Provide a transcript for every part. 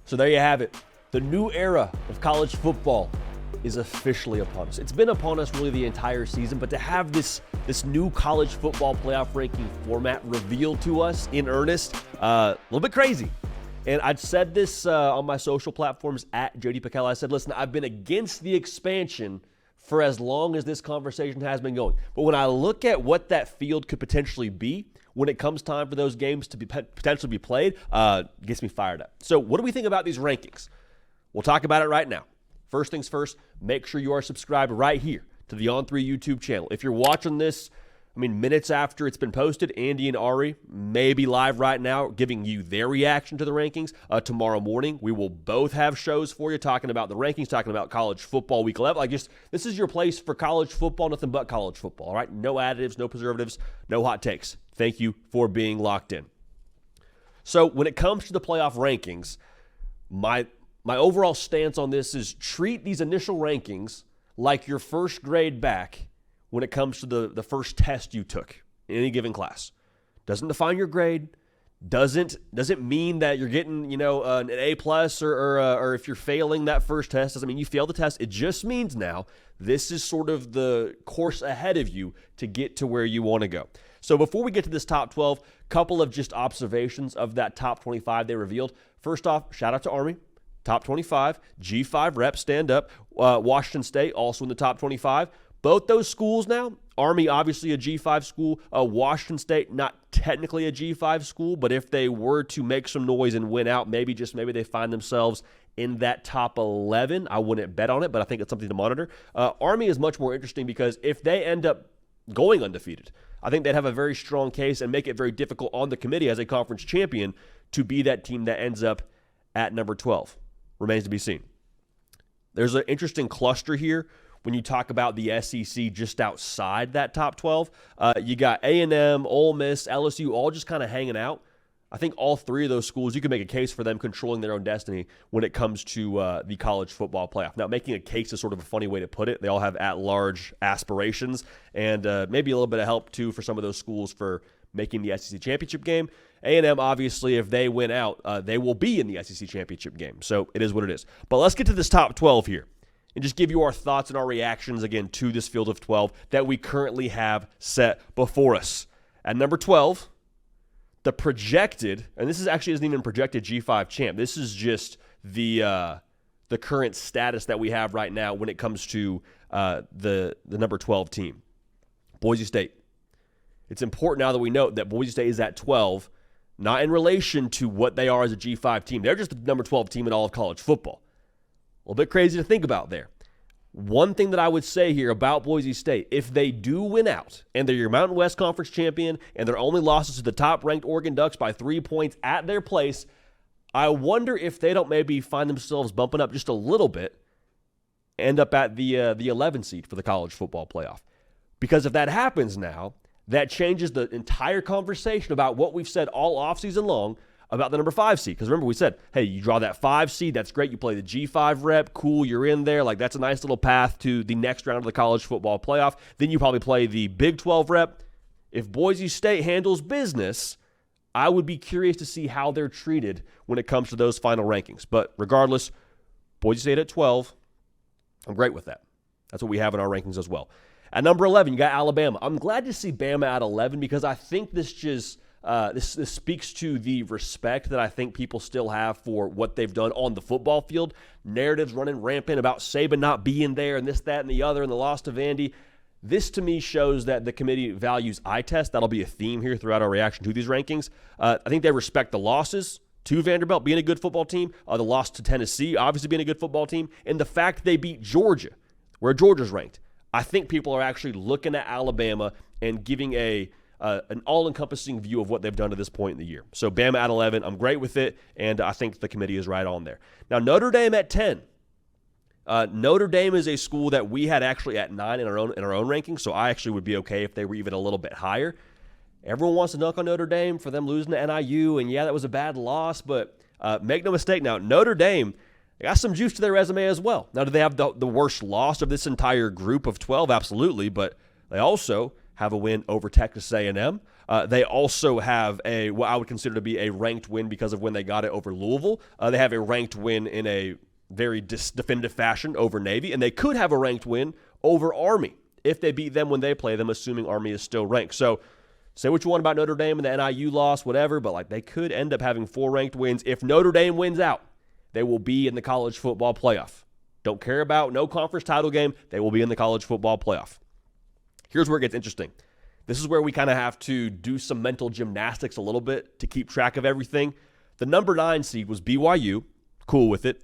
So there you have it. The new era of college football is officially upon us. It's been upon us really the entire season, but to have this new college football playoff ranking format revealed to us in earnest, a little bit crazy. And I'd said this on my social platforms at JD PicKell. I said, listen, I've been against the expansion for as long as this conversation has been going. But when I look at what that field could potentially be when it comes time for those games to be potentially be played, gets me fired up. So what do we think about these rankings? We'll talk about it right now. First things first, make sure you are subscribed right here to the On3 YouTube channel. If you're watching this, minutes after it's been posted, Andy and Ari may be live right now giving you their reaction to the rankings. Tomorrow morning, we will both have shows for you talking about the rankings, talking about college football week 11. This is your place for college football, nothing but college football, all right? No additives, no preservatives, no hot takes. Thank you for being locked in. So when it comes to the playoff rankings, my overall stance on this is treat these initial rankings like your first grade back when it comes to the first test you took in any given class. Doesn't define your grade. Doesn't mean that you're getting an A plus or if you're failing that first test doesn't mean you failed the test. It just means now this is sort of the course ahead of you to get to where you want to go. So before we get to this top 12, couple of just observations of that top 25 they revealed. First off, shout out to Army. Top 25, G5 rep, stand up. Washington State also in the top 25. Both those schools now, Army obviously a G5 school, Washington State not technically a G5 school, but if they were to make some noise and win out, maybe they find themselves in that top 11. I wouldn't bet on it, but I think it's something to monitor. Army is much more interesting because if they end up going undefeated, I think they'd have a very strong case and make it very difficult on the committee as a conference champion to be that team that ends up at number 12. Remains to be seen. There's an interesting cluster here when you talk about the SEC just outside that top 12. You got A&M, Ole Miss, LSU, all just kind of hanging out. I think all three of those schools, you can make a case for them controlling their own destiny when it comes to the college football playoff. Now, making a case is sort of a funny way to put it. They all have at-large aspirations and maybe a little bit of help, too, for some of those schools for making the SEC championship game. A&M, obviously, if they win out, they will be in the SEC championship game. So it is what it is. But let's get to this top 12 here and just give you our thoughts and our reactions, again, to this field of 12 that we currently have set before us. At number 12, the projected, and this isn't even projected G5 champ. This is just the current status that we have right now when it comes to the number 12 team, Boise State. It's important now that we note that Boise State is at 12, not in relation to what they are as a G5 team. They're just the number 12 team in all of college football. A little bit crazy to think about there. One thing that I would say here about Boise State, if they do win out and they're your Mountain West Conference champion and their only losses to the top-ranked Oregon Ducks by 3 points at their place, I wonder if they don't maybe find themselves bumping up just a little bit, end up at the 11 seed for the college football playoff. Because if that happens now, that changes the entire conversation about what we've said all offseason long about the number 5 seed. Because remember, we said, hey, you draw that 5 seed, that's great. You play the G5 rep, cool, you're in there. That's a nice little path to the next round of the college football playoff. Then you probably play the Big 12 rep. If Boise State handles business, I would be curious to see how they're treated when it comes to those final rankings. But regardless, Boise State at 12, I'm great with that. That's what we have in our rankings as well. At number 11, you got Alabama. I'm glad to see Bama at 11 because I think this just this speaks to the respect that I think people still have for what they've done on the football field. Narratives running rampant about Saban not being there and this, that, and the other and the loss to Vandy. This, to me, shows that the committee values eye test. That'll be a theme here throughout our reaction to these rankings. I think they respect the losses to Vanderbilt being a good football team, the loss to Tennessee obviously being a good football team, and the fact they beat Georgia, where Georgia's ranked. I think people are actually looking at Alabama and giving an all-encompassing view of what they've done to this point in the year. So Bama at 11, I'm great with it, and I think the committee is right on there. Now, Notre Dame at 10. Notre Dame is a school that we had actually at 9 in our own rankings, so I actually would be okay if they were even a little bit higher. Everyone wants to dunk on Notre Dame for them losing to NIU, and yeah, that was a bad loss, but make no mistake now, Notre Dame, they got some juice to their resume as well. Now, do they have the worst loss of this entire group of 12? Absolutely, but they also have a win over Texas A&M. They also have what I would consider to be a ranked win because of when they got it over Louisville. They have a ranked win in a very definitive fashion over Navy, and they could have a ranked win over Army if they beat them when they play them, assuming Army is still ranked. So say what you want about Notre Dame and the NIU loss, whatever, but like they could end up having 4 ranked wins. If Notre Dame wins out, they will be in the college football playoff. Don't care about no conference title game. They will be in the college football playoff. Here's where it gets interesting. This is where we kind of have to do some mental gymnastics a little bit to keep track of everything. The number 9 seed was BYU. Cool with it.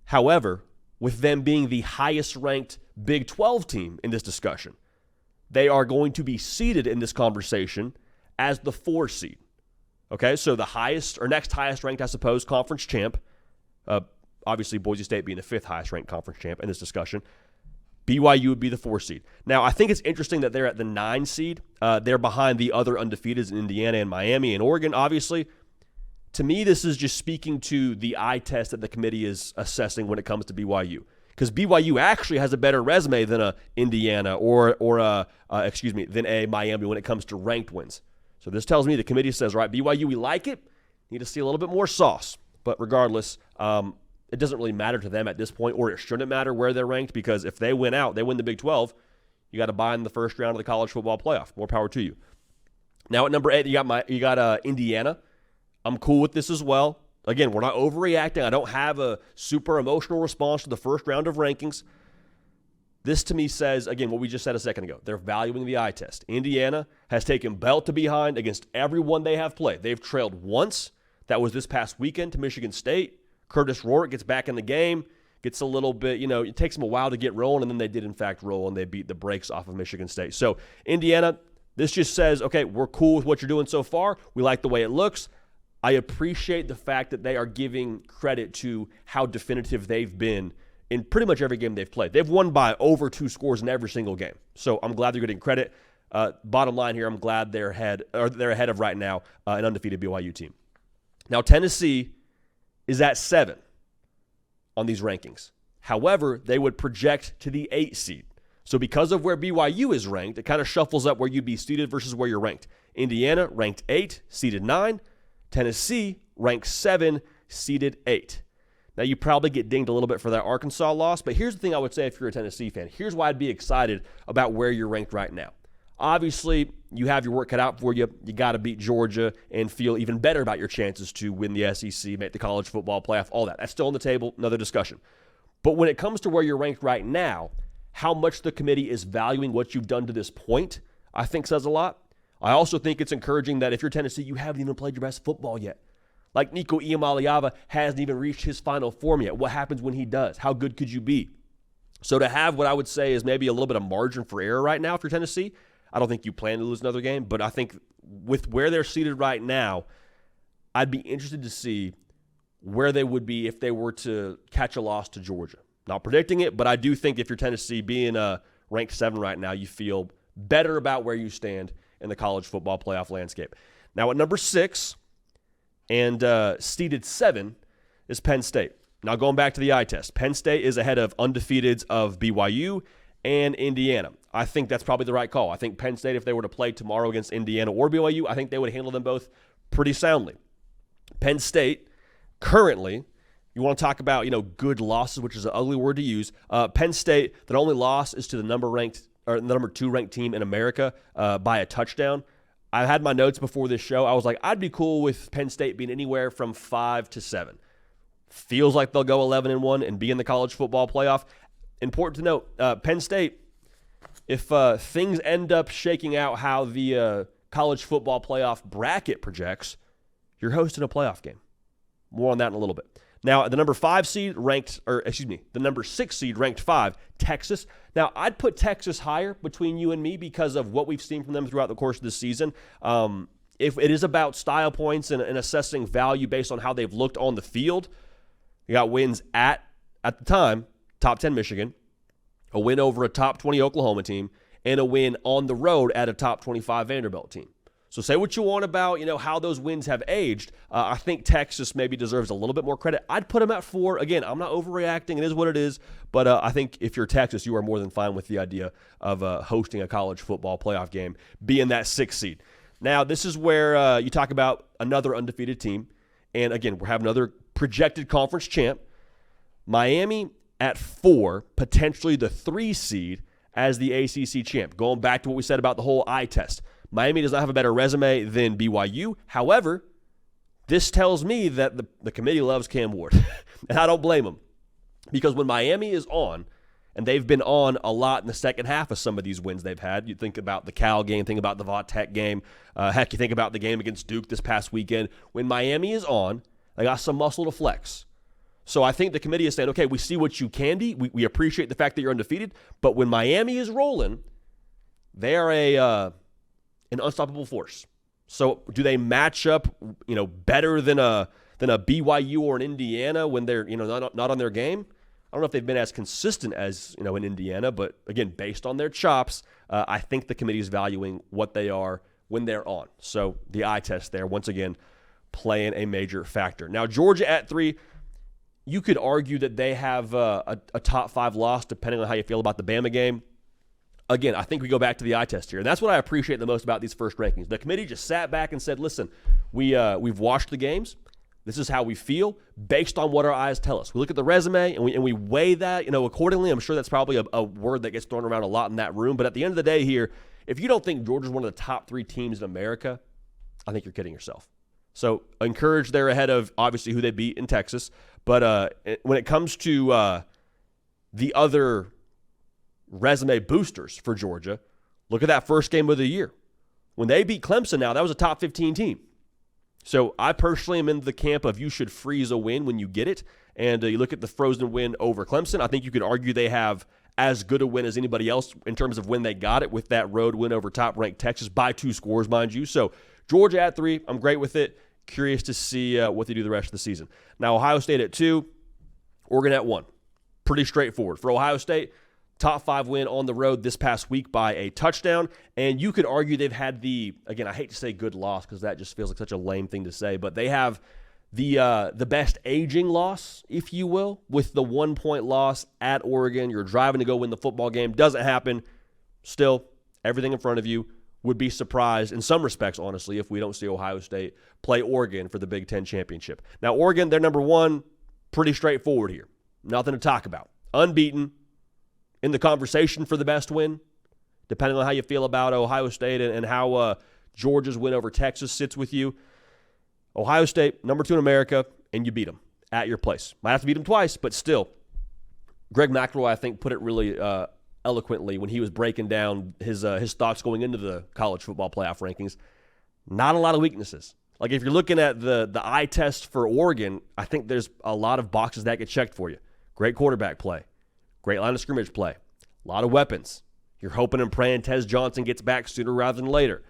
However, with them being the highest ranked Big 12 team in this discussion, they are going to be seeded in this conversation as the 4 seed. Okay, so the highest or next highest ranked, I suppose, conference champ, obviously Boise State being the 5th highest ranked conference champ in this discussion, BYU would be the 4 seed. Now, I think it's interesting that they're at the 9 seed. They're behind the other undefeateds in Indiana and Miami and Oregon, obviously. To me, this is just speaking to the eye test that the committee is assessing when it comes to BYU. Because BYU actually has a better resume than a Indiana than a Miami when it comes to ranked wins. So this tells me the committee says, right, BYU, we like it. Need to see a little bit more sauce. But regardless, it doesn't really matter to them at this point, or it shouldn't matter where they're ranked, because if they win out, they win the Big 12, you got to buy in the first round of the college football playoff. More power to you. Now at number 8, you got Indiana. I'm cool with this as well. Again, we're not overreacting. I don't have a super emotional response to the first round of rankings. This to me says, again, what we just said a second ago. They're valuing the eye test. Indiana has taken belt to behind against everyone they have played. They've trailed once. That was this past weekend to Michigan State. Curtis Rourke gets back in the game, gets a little bit, it takes them a while to get rolling, and then they did, in fact, roll, and they beat the brakes off of Michigan State. So, Indiana, this just says, okay, we're cool with what you're doing so far. We like the way it looks. I appreciate the fact that they are giving credit to how definitive they've been in pretty much every game they've played. They've won by over 2 scores in every single game. So I'm glad they're getting credit. Bottom line here, I'm glad they're ahead of right now an undefeated BYU team. Now Tennessee is at 7 on these rankings. However, they would project to the 8 seed. So because of where BYU is ranked, it kind of shuffles up where you'd be seated versus where you're ranked. Indiana ranked 8, seeded 9. Tennessee ranked 7, seeded 8. Now, you probably get dinged a little bit for that Arkansas loss, but here's the thing I would say if you're a Tennessee fan. Here's why I'd be excited about where you're ranked right now. Obviously, you have your work cut out for you. You got to beat Georgia and feel even better about your chances to win the SEC, make the college football playoff, all that. That's still on the table, another discussion. But when it comes to where you're ranked right now, how much the committee is valuing what you've done to this point, I think says a lot. I also think it's encouraging that if you're Tennessee, you haven't even played your best football yet. Like Nico Iamaleava hasn't even reached his final form yet. What happens when he does? How good could you be? So to have what I would say is maybe a little bit of margin for error right now if you're Tennessee, I don't think you plan to lose another game, but I think with where they're seated right now, I'd be interested to see where they would be if they were to catch a loss to Georgia. Not predicting it, but I do think if you're Tennessee being ranked 7 right now, you feel better about where you stand in the college football playoff landscape. Now at number 6 and seeded 7 is Penn State. Now going back to the eye test, Penn State is ahead of undefeateds of BYU and Indiana. I think that's probably the right call. I think Penn State, if they were to play tomorrow against Indiana or BYU, I think they would handle them both pretty soundly. Penn State currently, you want to talk about good losses, which is an ugly word to use. Penn State, their only loss is to the number 2 ranked team in America by a touchdown. I had my notes before this show. I was like, I'd be cool with Penn State being anywhere from 5 to 7. Feels like they'll go 11-1 and be in the college football playoff. Important to note, Penn State, if things end up shaking out how the college football playoff bracket projects, you're hosting a playoff game. More on that in a little bit. Now, the number 6 seed ranked 5, Texas. Now, I'd put Texas higher between you and me because of what we've seen from them throughout the course of this season. If it is about style points and assessing value based on how they've looked on the field, you got wins at the time, top 10 Michigan, a win over a top 20 Oklahoma team, and a win on the road at a top 25 Vanderbilt team. So say what you want about, how those wins have aged. I think Texas maybe deserves a little bit more credit. I'd put them at 4. Again, I'm not overreacting. It is what it is. But I think if you're Texas, you are more than fine with the idea of hosting a college football playoff game, being that 6th seed. Now, this is where you talk about another undefeated team. And again, we're having another projected conference champ. Miami at 4, potentially the 3 seed as the ACC champ. Going back to what we said about the whole eye test. Miami does not have a better resume than BYU. However, this tells me that the committee loves Cam Ward. And I don't blame them. Because when Miami is on, and they've been on a lot in the second half of some of these wins they've had. You think about the Cal game, think about the Va Tech game. Heck, you think about the game against Duke this past weekend. When Miami is on, they got some muscle to flex. So I think the committee is saying, okay, we see what you can be. We appreciate the fact that you're undefeated. But when Miami is rolling, they are an unstoppable force. So do they match up, better than a BYU or an Indiana when they're, not on their game? I don't know if they've been as consistent as, in Indiana, but again, based on their chops, I think the committee is valuing what they are when they're on. So the eye test there, once again, playing a major factor. Now, Georgia at 3, you could argue that they have a top 5 loss, depending on how you feel about the Bama game. Again, I think we go back to the eye test here, and that's what I appreciate the most about these first rankings. The committee just sat back and said, listen, we've watched the games. This is how we feel based on what our eyes tell us. We look at the resume, and we weigh that accordingly. I'm sure that's probably a word that gets thrown around a lot in that room. But at the end of the day here, if you don't think Georgia's one of the top 3 teams in America, I think you're kidding yourself. So encouraged they're ahead of, obviously, who they beat in Texas. But when it comes to the other resume boosters for Georgia, look at that first game of the year. When they beat Clemson now, that was a top 15 team. So I personally am in the camp of you should freeze a win when you get it. And you look at the frozen win over Clemson, I think you could argue they have as good a win as anybody else in terms of when they got it with that road win over top-ranked Texas by 2 scores, mind you. So Georgia at 3, I'm great with it. Curious to see what they do the rest of the season. Now, Ohio State at 2, Oregon at 1. Pretty straightforward. For Ohio State, top 5 win on the road this past week by a touchdown. And you could argue they've had again, I hate to say good loss because that just feels like such a lame thing to say, but they have the best aging loss, if you will, with the 1-point loss at Oregon. You're driving to go win the football game. Doesn't happen. Still, everything in front of you. Would be surprised in some respects, honestly, if we don't see Ohio State play Oregon for the Big Ten championship. Now, Oregon, they're number 1. Pretty straightforward here. Nothing to talk about. Unbeaten. In the conversation for the best win, depending on how you feel about Ohio State and how Georgia's win over Texas sits with you. Ohio State, number 2 in America, and you beat them at your place. Might have to beat them twice, but still. Greg McElroy, I think, put it really eloquently when he was breaking down his thoughts going into the college football playoff rankings. Not a lot of weaknesses. Like if you're looking at the eye test for Oregon, I think there's a lot of boxes that get checked for you. Great quarterback play. Great line of scrimmage play. A lot of weapons. You're hoping and praying Tez Johnson gets back sooner rather than later.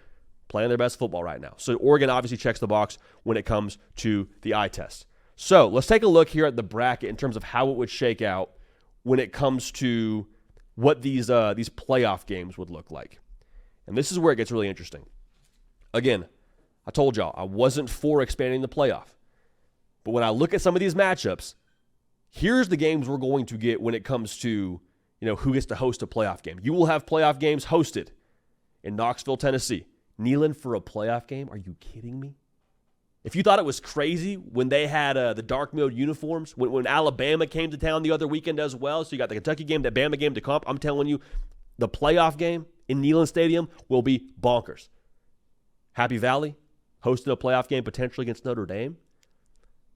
Playing their best football right now. So Oregon obviously checks the box when it comes to the eye test. So let's take a look here at the bracket in terms of how it would shake out when it comes to what these playoff games would look like. And this is where it gets really interesting. Again, I told y'all I wasn't for expanding the playoff. But when I look at some of these matchups, here's the games we're going to get when it comes to, who gets to host a playoff game. You will have playoff games hosted in Knoxville, Tennessee. Neyland for a playoff game? Are you kidding me? If you thought it was crazy when they had the dark mode uniforms, when Alabama came to town the other weekend as well, so you got the Kentucky game, the Bama game to comp, I'm telling you, the playoff game in Neyland Stadium will be bonkers. Happy Valley hosting a playoff game potentially against Notre Dame.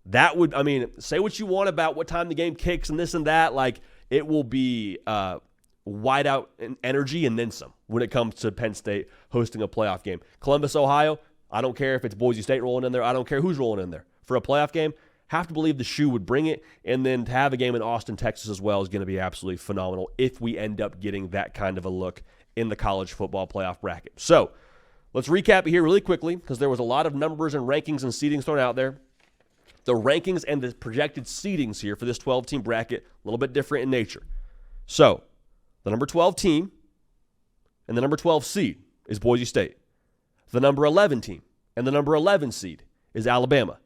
That would, say what you want about what time the game kicks and this and that. Like, it will be wide out in energy and then some when it comes to Penn State hosting a playoff game. Columbus, Ohio, I don't care if it's Boise State rolling in there. I don't care who's rolling in there. For a playoff game, have to believe the shoe would bring it. And then to have a game in Austin, Texas as well is going to be absolutely phenomenal if we end up getting that kind of a look in the college football playoff bracket. So let's recap it here really quickly because there was a lot of numbers and rankings and seedings thrown out there. The rankings and the projected seedings here for this 12-team bracket, a little bit different in nature. So the number 12 team and the number 12 seed is Boise State. The number 11 team and the number 11 seed is Alabama.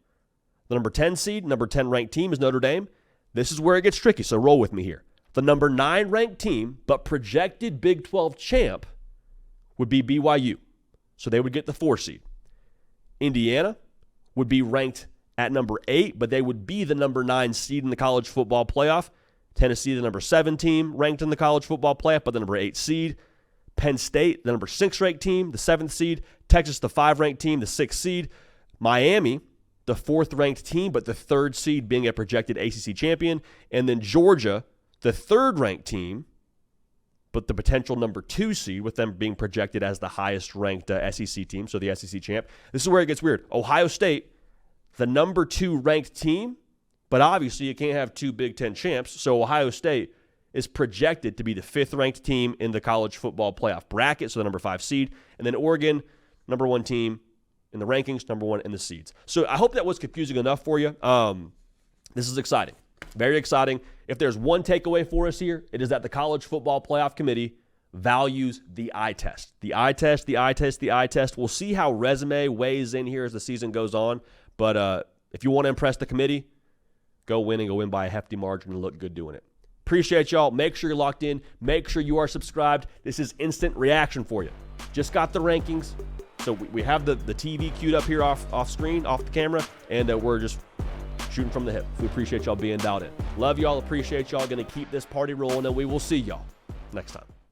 The number 10 seed, number 10 ranked team is Notre Dame. This is where it gets tricky, so roll with me here. The number 9 ranked team, but projected Big 12 champ, would be BYU. So they would get the 4 seed. Indiana would be ranked at number 8, but they would be the number 9 seed in the college football playoff. Tennessee, the number 7 team, ranked in the college football playoff, but the number 8 seed. Penn State, the number 6 ranked team, the 7th seed. Texas, the 5 ranked team, the 6th seed. Miami, the 4th ranked team, but the 3rd seed being a projected ACC champion. And then Georgia, the 3rd ranked team, but the potential number 2 seed, with them being projected as the highest ranked SEC team, so the SEC champ. This is where it gets weird. Ohio State, the number 2 ranked team, but obviously you can't have 2 Big Ten champs, so Ohio State is projected to be the 5th ranked team in the college football playoff bracket, so the number 5 seed. And then Oregon, number 1 team in the rankings, number 1 in the seeds. So I hope that was confusing enough for you. This is exciting. Very exciting. If there's one takeaway for us here, it is that the College Football Playoff Committee values the eye test. The eye test, the eye test, the eye test. We'll see how resume weighs in here as the season goes on. But if you want to impress the committee, go win and go win by a hefty margin and look good doing it. Appreciate y'all. Make sure you're locked in. Make sure you are subscribed. This is instant reaction for you. Just got the rankings. So we have the TV queued up here off screen, off the camera, and we're just shooting from the hip. We appreciate y'all being dialed in. Love y'all. Appreciate y'all. Going to keep this party rolling, and we will see y'all next time.